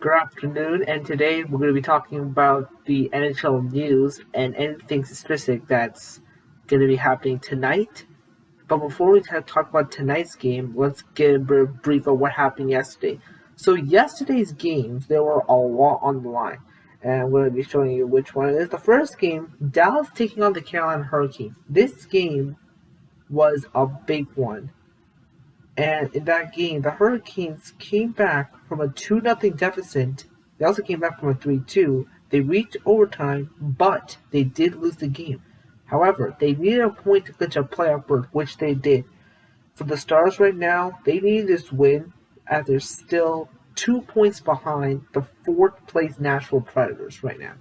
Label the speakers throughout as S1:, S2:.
S1: Good afternoon, and today we're going to be talking about the NHL news and anything specific that's going to be happening tonight. But before we talk about tonight's game, let's get a brief of what happened yesterday. So yesterday's games, there were a lot on the line, and I'm going to be showing you which one it is. The first game, Dallas taking on the Carolina Hurricanes. This game was a big one. And in that game, the Hurricanes came back from a 2-0 deficit. They also came back from a 3-2. They reached overtime, but they did lose the game. However, they needed a point to clinch a playoff berth, which they did. For the Stars right now, they need this win as they're still 2 points behind the fourth place Nashville Predators right now.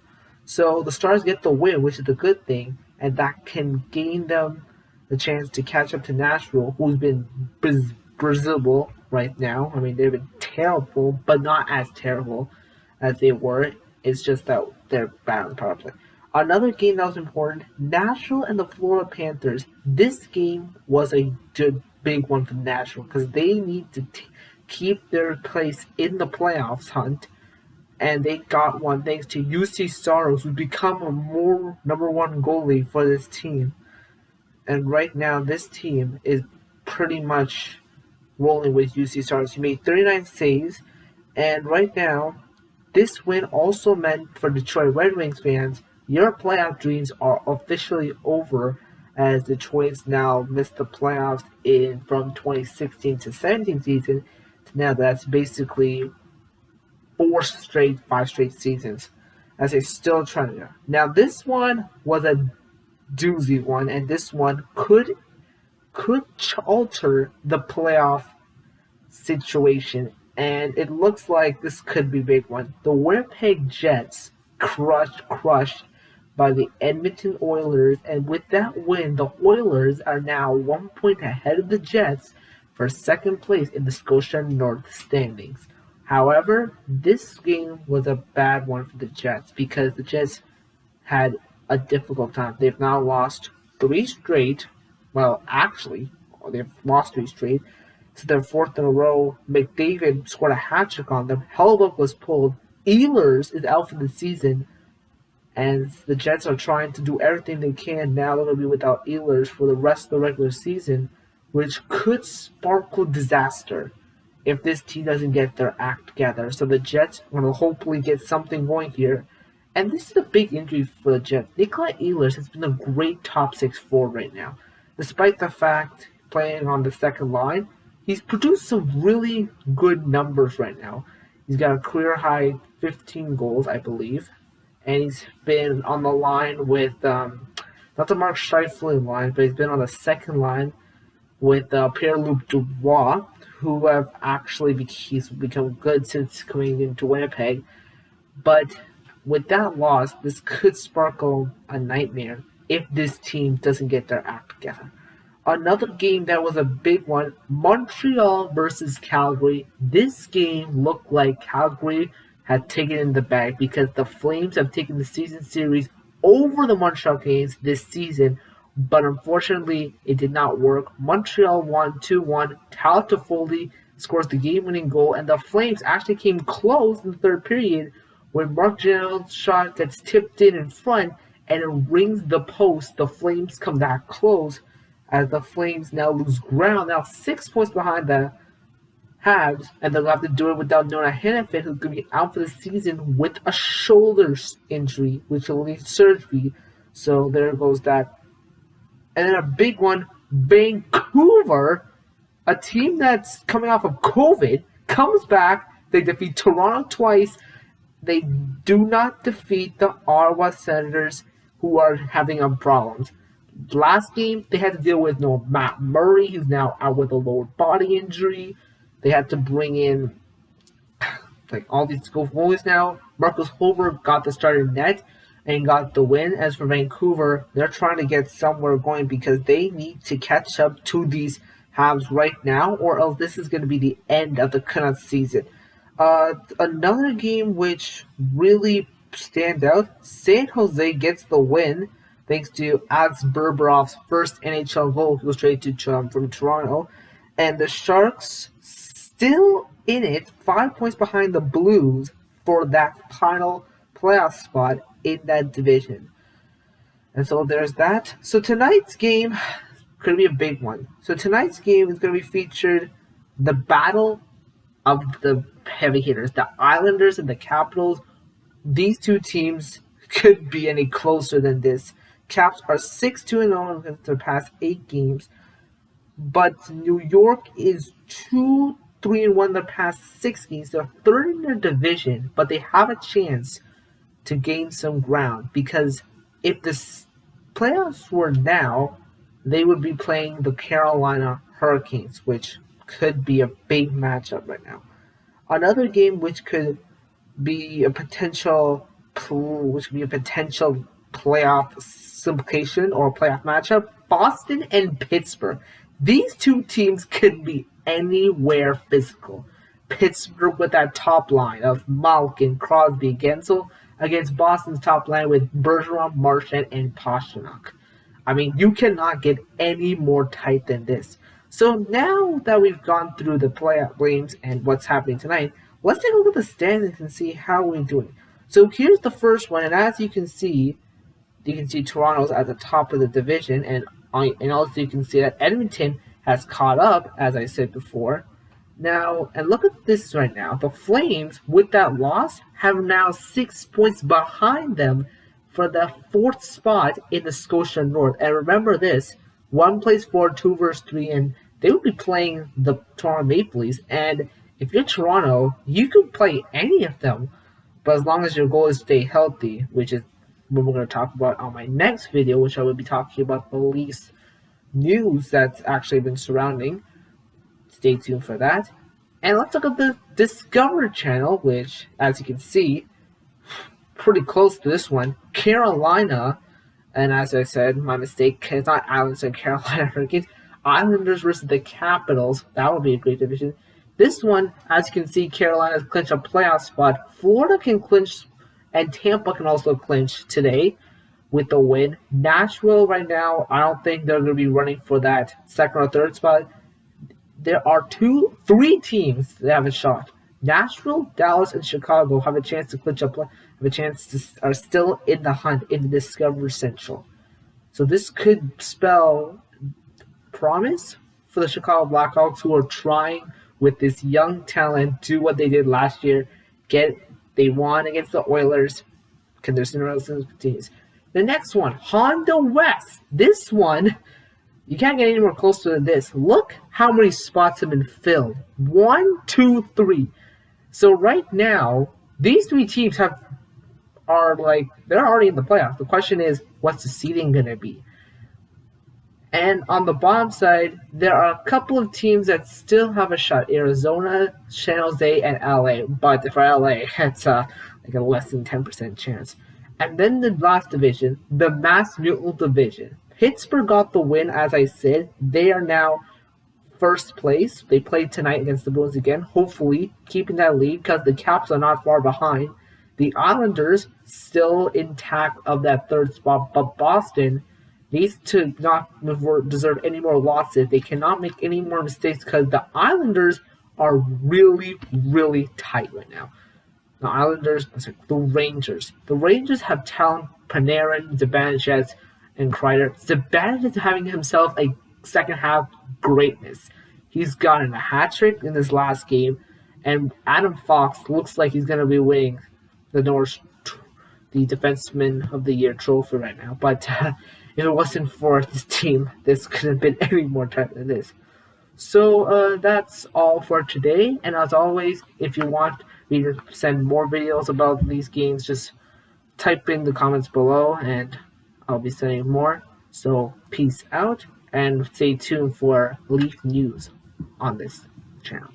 S1: So the Stars get the win, which is a good thing, and that can gain them the chance to catch up to Nashville, who's been Brazil right now. I mean, they've been terrible, but not as terrible as they were. It's just that they're bad on the power play. Another game that was important, Nashville and the Florida Panthers. This game was a big one for Nashville because they need to keep their place in the playoffs hunt, and they got one thanks to UC Saros, who's become a more number one goalie for this team. And right now, this team is pretty much rolling with UC Saros. He made 39 saves, and right now, this win also meant for Detroit Red Wings fans, your playoff dreams are officially over as Detroit's now missed the playoffs from 2016 to 17 season to now that's basically 5 straight seasons as they still trying to. Now this one was a doozy one, and this one could alter the playoff situation, and it looks like this could be a big one. The Winnipeg Jets crushed by the Edmonton Oilers, and with that win, the Oilers are now 1 point ahead of the Jets for second place in the Scotia North standings. However, this game was a bad one for the Jets because the Jets had a difficult time. They've now lost 3 straight. Well, actually, they've lost 3 straight. So their fourth in a row. McDavid scored a hat trick on them. Hellebuyck was pulled. Ehlers is out for the season. And the Jets are trying to do everything they can. Now they're going to be without Ehlers for the rest of the regular season, which could sparkle disaster if this team doesn't get their act together. So the Jets are going to hopefully get something going here. And this is a big injury for the Jets. Nikolai Ehlers has been a great top 6 forward right now. Despite the fact playing on the second line, he's produced some really good numbers right now. He's got a career high 15 goals, I believe. And he's been on the line with, not the Mark Scheifele line, but he's been on the second line with Pierre-Luc Dubois, who he's become good since coming into Winnipeg. But with that loss, this could sparkle a nightmare if this team doesn't get their act together. Another game that was a big one, Montreal versus Calgary. This game looked like Calgary had taken in the bag because the Flames have taken the season series over the Montreal Canadiens this season, but unfortunately it did not work. Montreal won 2-1. Tyler Toffoli scores the game-winning goal, and the Flames actually came close in the third period when Mark Giroux shot gets tipped in front and it rings the post. The Flames come back close as the Flames now lose ground, now 6 points behind the Habs, and they'll have to do it without Noah Hannafin, who's going to be out for the season with a shoulder injury, which will need surgery. So there goes that. And then a big one, Vancouver, a team that's coming off of COVID, comes back. They defeat Toronto twice. They do not defeat the Ottawa Senators, who are having problems. Last game, they had to deal with Matt Murray, who's now out with a lower body injury. They had to bring in all these goalies now. Marcus Holberg got the starting net and got the win. As for Vancouver, they're trying to get somewhere going because they need to catch up to these Habs right now, or else this is going to be the end of the Canucks season. Another game which really stand out, San Jose gets the win thanks to Alex Berberov's first NHL goal. He was traded from Toronto. And the Sharks still in it, 5 points behind the Blues, for that final playoff spot in that division. And so there's that. So tonight's game could be a big one. So tonight's game is going to be featured the battle of the heavy hitters, the Islanders and the Capitals. These two teams could be any closer than this. Caps are 6-2-0 in their past 8 games, but New York is 2-3-1 in their past 6 games. They're third in their division, but they have a chance to gain some ground because if the playoffs were now, they would be playing the Carolina Hurricanes, which could be a big matchup right now. Another game which could be a potential playoff implication or playoff matchup, Boston and Pittsburgh. These two teams could be anywhere physical. Pittsburgh with that top line of Malkin, Crosby, Gensel against Boston's top line with Bergeron, Marchand, and Pastrnak. I mean, you cannot get any more tight than this. So now that we've gone through the playoff games and what's happening tonight, let's take a look at the standings and see how we're doing. So here's the first one, and as you can see Toronto's at the top of the division, and also you can see that Edmonton has caught up, as I said before. Now, and look at this right now. The Flames, with that loss, have now 6 points behind them for the 4th spot in the Scotia North. And remember this, 1 plays 4, 2 versus 3, and they will be playing the Toronto Maple Leafs. And if you're Toronto, you could play any of them, but as long as your goal is to stay healthy, which is what we're going to talk about on my next video, which I will be talking about the Leafs news that's actually been surrounding. Stay tuned for that. And let's look at the Discover channel, which, as you can see, pretty close to this one. Carolina, and as I said, my mistake, it's not Islanders and Carolina Hurricanes. Islanders versus the Capitals. That would be a great division. This one, as you can see, Carolina's clinched a playoff spot. Florida can clinch, and Tampa can also clinch today with the win. Nashville right now, I don't think they're going to be running for that second or third spot. There are 3 teams that have a shot. Nashville, Dallas, and Chicago have a chance to clinch up, are still in the hunt in the Discover Central. So this could spell promise for the Chicago Blackhawks, who are trying with this young talent do what they did last year. They won against the Oilers. Their Cinderella continues. The next one, Honda West. This one, you can't get any more closer than this. Look how many spots have been filled. 1, 2, 3. So right now, these 3 teams they're already in the playoffs. The question is, what's the seeding going to be? And on the bottom side, there are a couple of teams that still have a shot. Arizona, San Jose, and LA. But for LA, it's like a less than 10% chance. And then the last division, the Mass Mutual division. Pittsburgh got the win, as I said. They are now first place. They played tonight against the Bruins again, hopefully keeping that lead because the Caps are not far behind. The Islanders still intact of that 3rd spot, but Boston needs to not deserve any more losses. They cannot make any more mistakes because the Islanders are really, really tight right now. The Rangers. The Rangers have talent, Panarin, Zibanejad, and Kreider. Zibanejad is having himself a second half greatness. He's gotten a hat trick in this last game, and Adam Fox looks like he's going to be winning the Defenseman of the Year trophy right now. But if it wasn't for this team, this couldn't have been any more tight than this. So that's all for today. And as always, if you want me to send more videos about these games, just type in the comments below and I'll be sending more. So peace out and stay tuned for Leaf news on this channel.